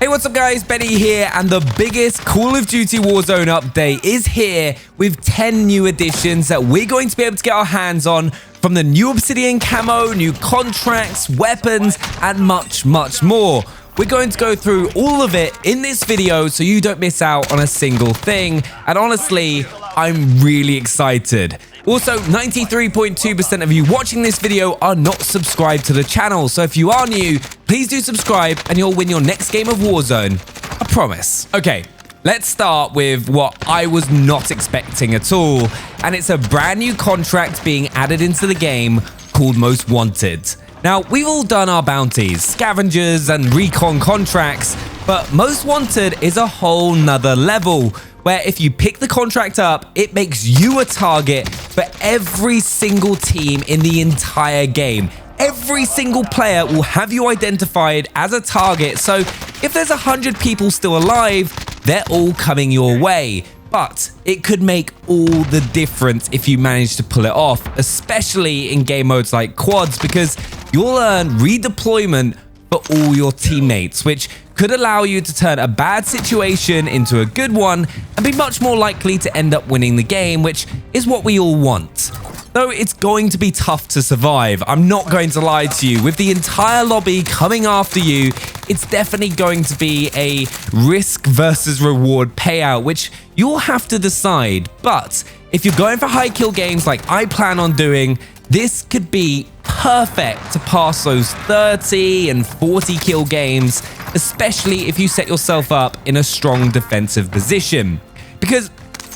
Hey, what's up guys, Benny here, and the biggest Call of Duty Warzone update is here with 10 new additions that we're going to be able to get our hands on, from the new Obsidian Camo, new contracts, weapons, and much more. We're going to go through all of it in this video so you don't miss out on a single thing, and honestly, I'm really excited. Also, 93.2% of you watching this video are not subscribed to the channel, so if you are new, please do subscribe and you'll win your next game of Warzone. I promise. Okay, let's start with what I was not expecting at all, and it's a brand new contract being added into the game called Most Wanted. Now, we've all done our bounties, scavengers, and recon contracts, but Most Wanted is a whole nother level, where if you pick the contract up, it makes you a target for every single team in the entire game. Every single player will have you identified as a target, so if there's 100 people still alive, they're all coming your way. But it could make all the difference if you manage to pull it off, especially in game modes like quads, because you'll earn redeployment for all your teammates, which could allow you to turn a bad situation into a good one and be much more likely to end up winning the game, which is what we all want. Though it's going to be tough to survive, I'm not going to lie to you. With the entire lobby coming after you, it's definitely going to be a risk versus reward payout, which you'll have to decide. But if you're going for high kill games like I plan on doing, this could be perfect to pass those 30 and 40 kill games, especially if you set yourself up in a strong defensive position. Because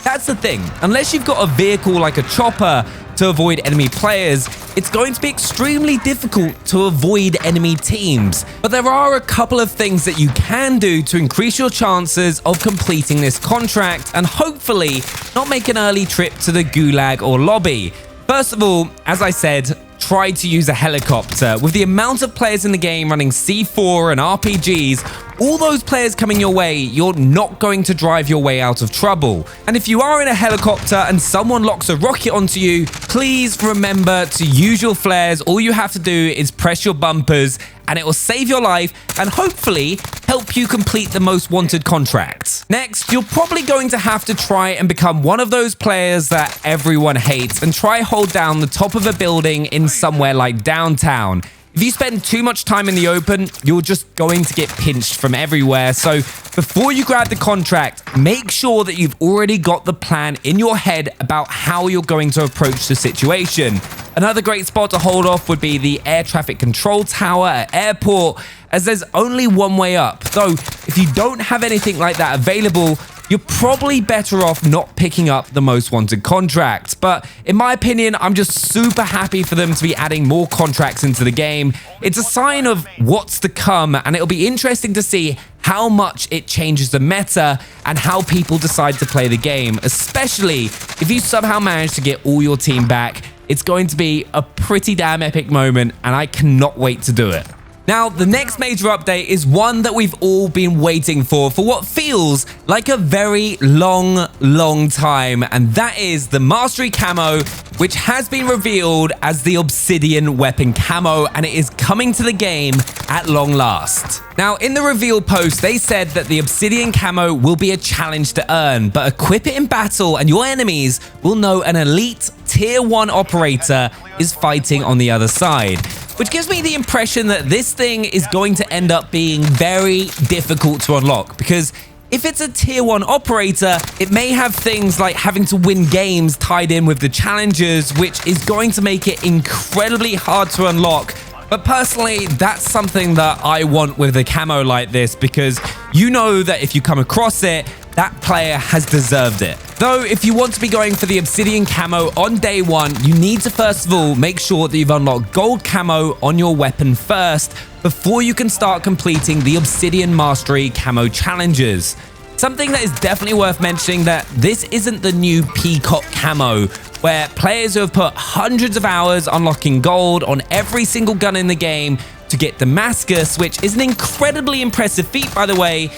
that's the thing, unless you've got a vehicle like a chopper to avoid enemy players, it's going to be extremely difficult to avoid enemy teams. But there are a couple of things that you can do to increase your chances of completing this contract and hopefully not make an early trip to the gulag or lobby. First of all, as I said, try to use a helicopter. With the amount of players in the game running C4 and RPGs, all those players coming your way, you're not going to drive your way out of trouble. And if you are in a helicopter and someone locks a rocket onto you, please remember to use your flares. All you have to do is press your bumpers and it will save your life and hopefully help you complete the Most Wanted contract. Next, you're probably going to have to try and become one of those players that everyone hates and try hold down the top of a building in somewhere like downtown. If you spend too much time in the open, you're just going to get pinched from everywhere. So before you grab the contract, make sure that you've already got the plan in your head about how you're going to approach the situation. Another great spot to hold off would be the air traffic control tower at airport, as there's only one way up. Though if you don't have anything like that available, you're probably better off not picking up the Most Wanted contract. But in my opinion, I'm just super happy for them to be adding more contracts into the game. It's a sign of what's to come, and it'll be interesting to see how much it changes the meta and how people decide to play the game, especially if you somehow manage to get all your team back. It's going to be a pretty damn epic moment, and I cannot wait to do it. Now, the next major update is one that we've all been waiting for what feels like a very long time, and that is the Mastery Camo, which has been revealed as the Obsidian Weapon Camo, and it is coming to the game at long last. Now, in the reveal post, they said that the Obsidian Camo will be a challenge to earn, but equip it in battle and your enemies will know an elite Tier 1 operator is fighting on the other side. Which gives me the impression that this thing is going to end up being very difficult to unlock, because if it's a Tier 1 operator, it may have things like having to win games tied in with the challenges, which is going to make it incredibly hard to unlock. But personally, that's something that I want with a camo like this, because you know that if you come across it, that player has deserved it. Though, if you want to be going for the Obsidian Camo on day one, you need to first of all make sure that you've unlocked gold camo on your weapon first before you can start completing the Obsidian Mastery Camo challenges. Something that is definitely worth mentioning, that this isn't the new Peacock Camo, where players who have put hundreds of hours unlocking gold on every single gun in the game to get Damascus, which is an incredibly impressive feat, by the way.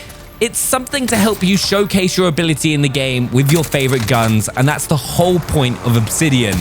It's something to help you showcase your ability in the game with your favorite guns, and that's the whole point of Obsidian.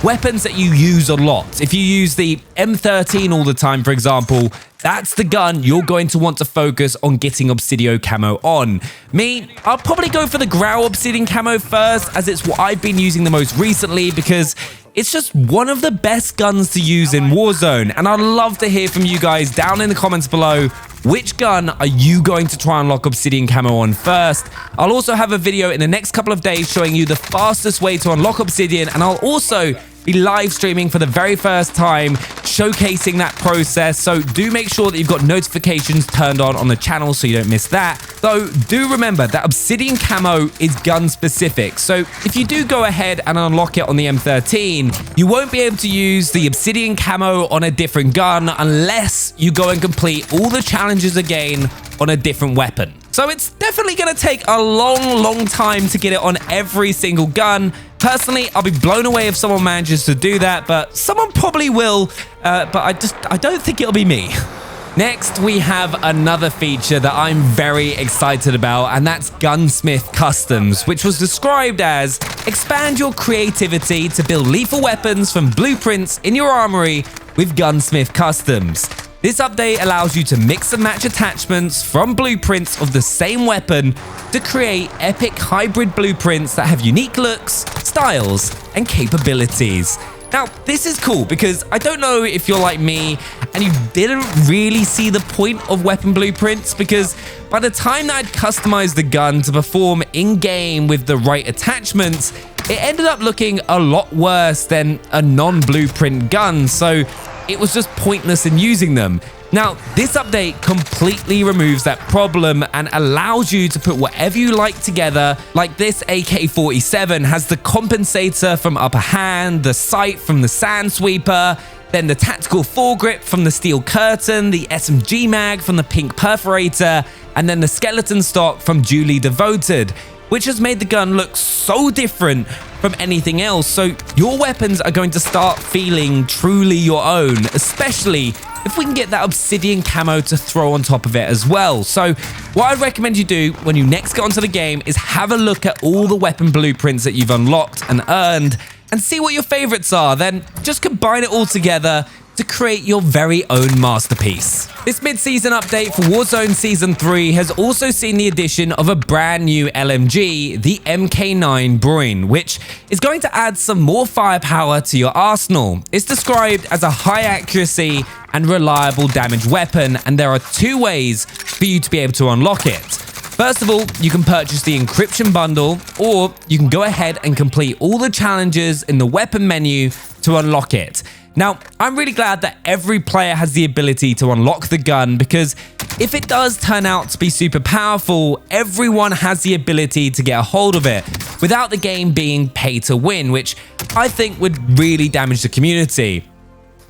weapons that you use a lot. If you use the M13 all the time, for example, that's the gun you're going to want to focus on getting Obsidian Camo on. Me, I'll probably go for the Growl Obsidian Camo first, as it's what I've been using the most recently, because it's just one of the best guns to use in Warzone. And I'd love to hear from you guys down in the comments below. Which gun are you going to try and unlock Obsidian Camo on first? I'll also have a video in the next couple of days showing you the fastest way to unlock Obsidian, and I'll also be live streaming for the very first time, showcasing that process. So do make sure that you've got notifications turned on the channel so you don't miss that. Though do remember that Obsidian Camo is gun specific. So if you do go ahead and unlock it on the M13, you won't be able to use the Obsidian Camo on a different gun unless you go and complete all the challenges again on a different weapon. So it's definitely going to take a long time to get it on every single gun. Personally, I'll be blown away if someone manages to do that, but someone probably will, but I don't think it'll be me. Next, we have another feature that I'm very excited about, and that's Gunsmith Customs, which was described as expand your creativity to build lethal weapons from blueprints in your armory with Gunsmith Customs. This update allows you to mix and match attachments from blueprints of the same weapon to create epic hybrid blueprints that have unique looks, styles, and capabilities. Now, this is cool because I don't know if you're like me and you didn't really see the point of weapon blueprints, because by the time that I'd customized the gun to perform in-game with the right attachments, it ended up looking a lot worse than a non-blueprint gun, so it was just pointless in using them. Now, this update completely removes that problem and allows you to put whatever you like together, like this AK-47 has the compensator from upper hand, the sight from the sand sweeper, then the tactical foregrip from the steel curtain, the SMG mag from the pink perforator, and then the skeleton stock from Duly Devoted, which has made the gun look so different from anything else. So your weapons are going to start feeling truly your own, especially if we can get that Obsidian Camo to throw on top of it as well. So what I'd recommend you do when you next get onto the game is have a look at all the weapon blueprints that you've unlocked and earned and see what your favorites are. Then just combine it all together to create your very own masterpiece. This mid-season update for Warzone Season 3 has also seen the addition of a brand new LMG, the MK9 Bruen, which is going to add some more firepower to your arsenal. It's described as a high accuracy and reliable damage weapon, and there are two ways for you to be able to unlock it. First of all, you can purchase the encryption bundle, or you can go ahead and complete all the challenges in the weapon menu to unlock it. Now, I'm really glad that every player has the ability to unlock the gun, because if it does turn out to be super powerful, everyone has the ability to get a hold of it without the game being pay to win, which I think would really damage the community.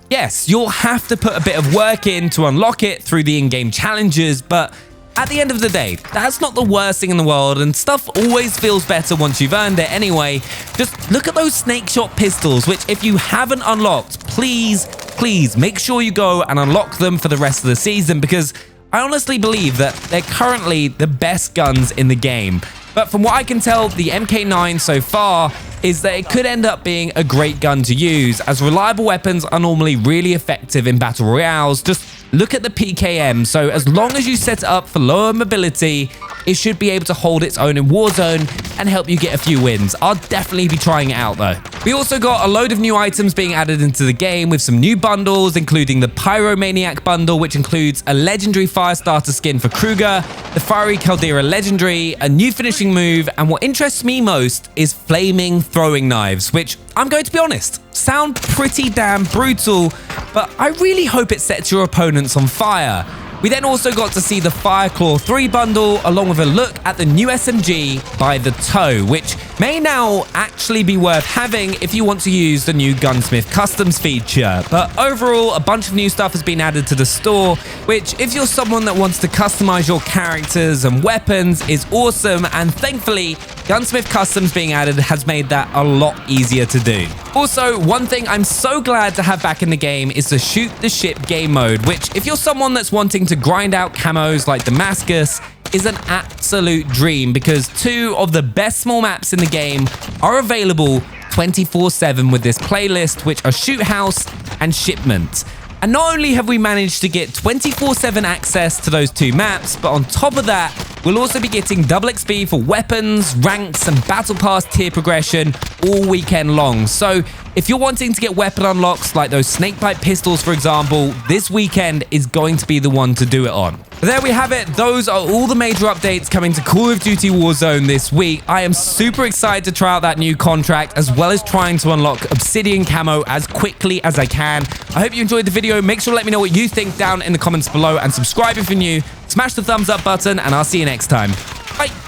Yes, you'll have to put a bit of work in to unlock it through the in-game challenges, but at the end of the day, that's not the worst thing in the world, and stuff always feels better once you've earned it anyway. Just look at those snake shot pistols, which if you haven't unlocked, please make sure you go and unlock them for the rest of the season, because I honestly believe that they're currently the best guns in the game. But from what I can tell, the MK9 so far is that it could end up being a great gun to use, as reliable weapons are normally really effective in battle royales. Just look at the PKM, so as long as you set it up for lower mobility, it should be able to hold its own in Warzone and help you get a few wins. I'll definitely be trying it out though. We also got a load of new items being added into the game with some new bundles, including the Pyromaniac Bundle, which includes a legendary Firestarter skin for Kruger, the Fiery Caldera Legendary, a new finishing move, and what interests me most is flaming throwing knives, which, I'm going to be honest, sound pretty damn brutal, but I really hope it sets your opponents on fire. We then also got to see the Fireclaw 3 bundle, along with a look at the new SMG by the Toe, which may now actually be worth having if you want to use the new Gunsmith Customs feature. But overall, a bunch of new stuff has been added to the store, which, if you're someone that wants to customize your characters and weapons, is awesome, and thankfully, Gunsmith Customs being added has made that a lot easier to do. Also, one thing I'm so glad to have back in the game is the Shoot the Ship game mode, which, if you're someone that's wanting to grind out camos like Damascus, is an absolute dream, because two of the best small maps in the game are available 24/7 with this playlist, which are Shoot House and Shipment. And not only have we managed to get 24/7 access to those two maps, but on top of that, we'll also be getting double XP for weapons, ranks, and battle pass tier progression all weekend long. So if you're wanting to get weapon unlocks like those snakebite pistols, for example, this weekend is going to be the one to do it on. But there we have it. Those are all the major updates coming to Call of Duty Warzone this week. I am super excited to try out that new contract, as well as trying to unlock Obsidian Camo as quickly as I can. I hope you enjoyed the video. Make sure to let me know what you think down in the comments below, and subscribe if you're new. Smash the thumbs up button, and I'll see you next time. Bye.